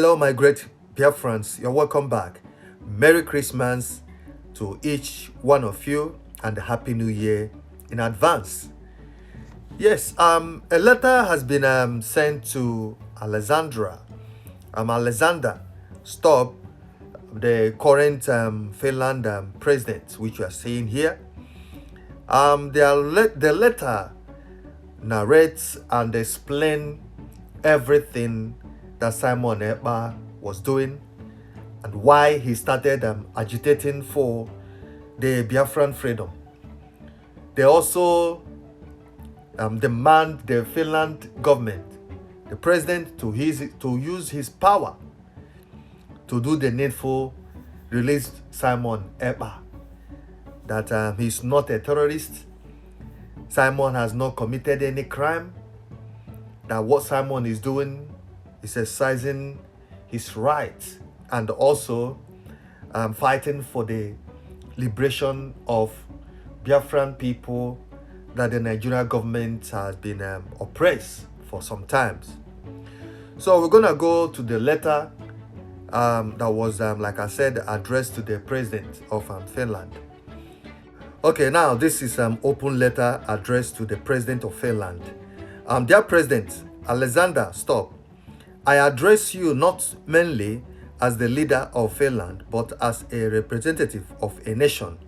Hello, my great dear friends. You're welcome back. Merry Christmas to each one of you and a Happy New Year in advance. Yes, a letter has been sent to Alexandra. Alexander Stubb, the current Finland president, which you are seeing here. The letter narrates and explains everything that Simon Ekpa was doing and why he started agitating for the Biafran freedom. They also demand the Finland government, the president, to use his power to do the needful, release Simon Ekpa. That he's not a terrorist. Simon has not committed any crime. That what Simon is doing is exercising his rights and also fighting for the liberation of Biafran people that the Nigerian government has been oppressed for some times. So we're gonna go to the letter that was, like I said, addressed to the president of Finland. Okay, now this is an open letter addressed to the president of Finland. Dear President Alexander Stubb, I address you not mainly as the leader of Finland, but as a representative of a nation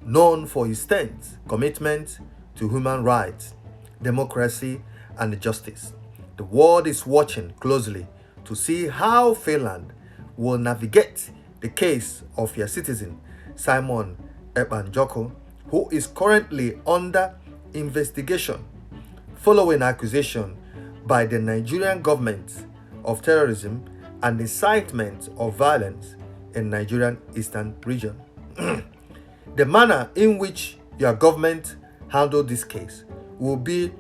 known for its stance, commitment to human rights, democracy, and justice. The world is watching closely to see how Finland will navigate the case of your citizen, Simon Ekpa, who is currently under investigation following accusation by the Nigerian government of terrorism and incitement of violence in Nigerian eastern region. The manner in which your government handled this case will be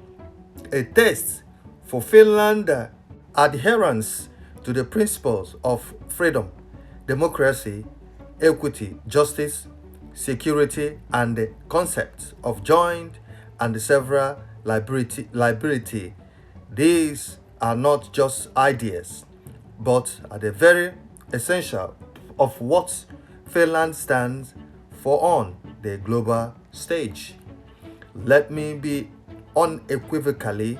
a test for Finland's adherence to the principles of freedom, democracy, equity, justice, security, and the concepts of joint and several liability. These are not just ideas, but are the very essential of what Finland stands for on the global stage. Let me be unequivocally,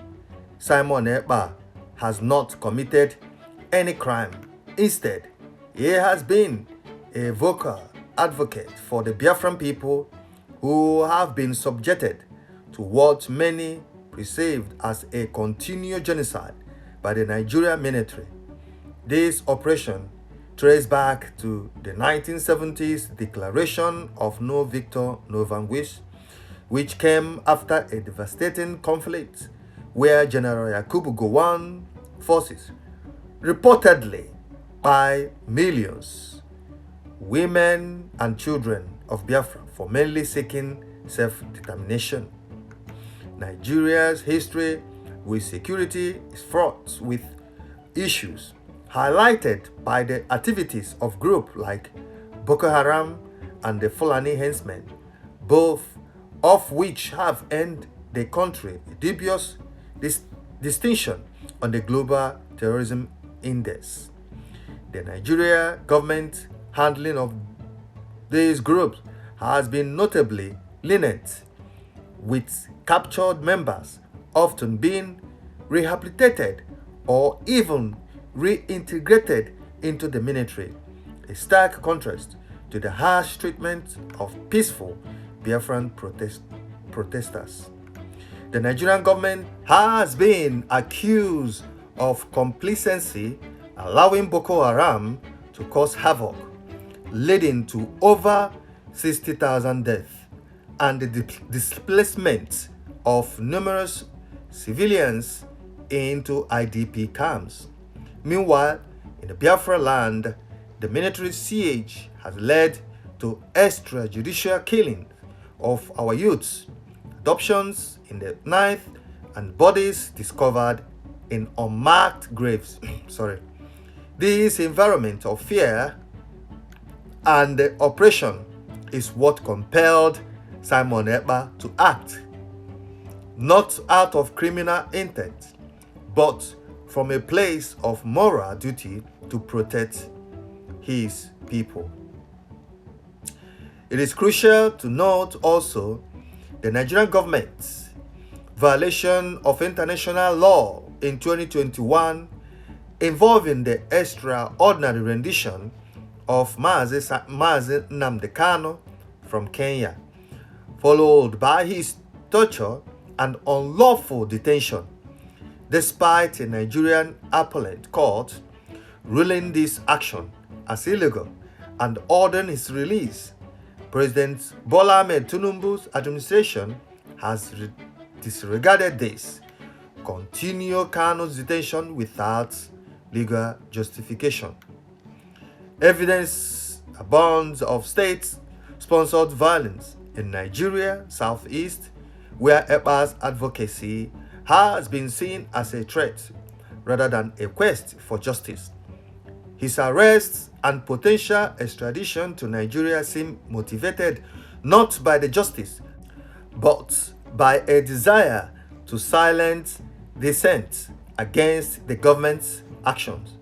Simon Ekpa has not committed any crime. Instead, he has been a vocal advocate for the Biafran people who have been subjected to what many perceived as a continued genocide by the Nigerian military. This operation traced back to the 1970s Declaration of No Victor, No Vanquish, which came after a devastating conflict where General Yakubu Gowon forces reportedly by millions, women and children of Biafra, for mainly seeking self-determination. Nigeria's history with security is fraught with issues highlighted by the activities of groups like Boko Haram and the Fulani henchmen, both of which have earned the country a dubious distinction on the Global Terrorism Index. The Nigeria government handling of these groups has been notably lenient, with captured members often being rehabilitated or even reintegrated into the military, a stark contrast to the harsh treatment of peaceful Biafran protesters. The Nigerian government has been accused of complacency, allowing Boko Haram to cause havoc, leading to over 60,000 deaths and the displacement of numerous civilians into IDP camps. Meanwhile, in the Biafra land, the military siege has led to extrajudicial killing of our youths, adoptions in the night, and bodies discovered in unmarked graves. This environment of fear and oppression is what compelled Simon Ekpa to act, not out of criminal intent, but from a place of moral duty to protect his people. It is crucial to note also the Nigerian government's violation of international law in 2021 involving the extraordinary rendition of Mazi Nnamdi Kanu from Kenya, followed by his torture and unlawful detention, despite a Nigerian appellate court ruling this action as illegal and ordering his release. President Bola Ahmed Tinubu's administration has disregarded this, continue Kanu's detention without legal justification. Evidence abounds of state-sponsored violence in Nigeria, Southeast, where Ekpa's advocacy has been seen as a threat rather than a quest for justice. His arrests and potential extradition to Nigeria seem motivated not by the justice, but by a desire to silence dissent against the government's actions.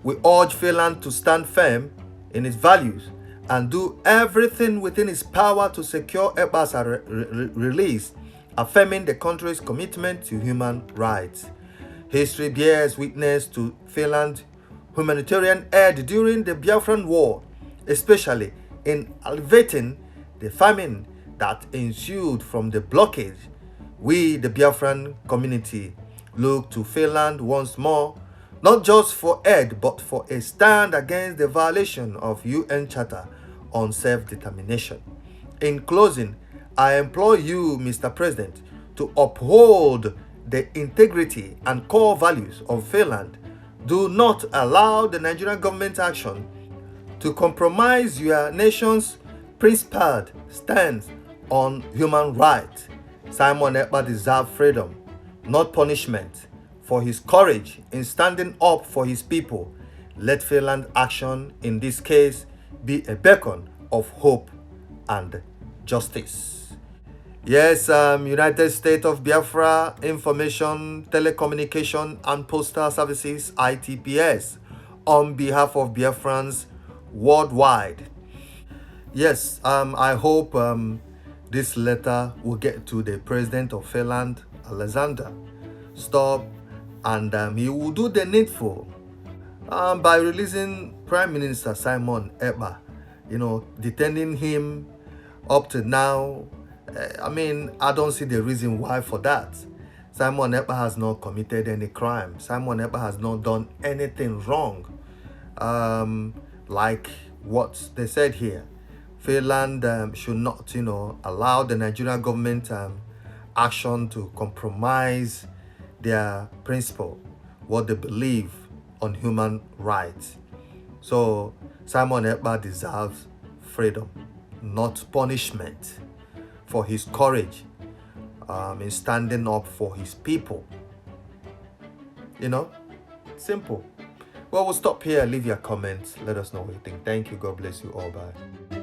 We urge Finland to stand firm in its values and do everything within its power to secure Ekpa's release, affirming the country's commitment to human rights. History bears witness to Finland's humanitarian aid during the Biafran War, especially in alleviating the famine that ensued from the blockade. We, the Biafran community, look to Finland once more, not just for aid, but for a stand against the violation of UN Charter on Self-Determination. In closing, I implore you, Mr. President, to uphold the integrity and core values of Finland. Do not allow the Nigerian government action to compromise your nation's principled stance on human rights. Simon Ekpa deserves freedom, not punishment, for his courage in standing up for his people. Let Finland's action in this case be a beacon of hope and justice. Yes, United States of Biafra Information, Telecommunication and Postal Services, ITPS, on behalf of Biafrans worldwide. Yes, I hope this letter will get to the President of Finland, Alexander Stubb, and he will do the needful by releasing Prime Minister Simon Ekpa, detaining him up to now. I don't see the reason why for that. Simon Ekpa has not committed any crime. Simon Ekpa has not done anything wrong. Like what they said here, Finland should not, allow the Nigerian government action to compromise their principle, what they believe on human rights. So Simon Ekpa deserves freedom, not punishment, for his courage in standing up for his people. Simple. Well, we'll stop here. Leave your comments. Let us know what you think. Thank you. God bless you all. Bye.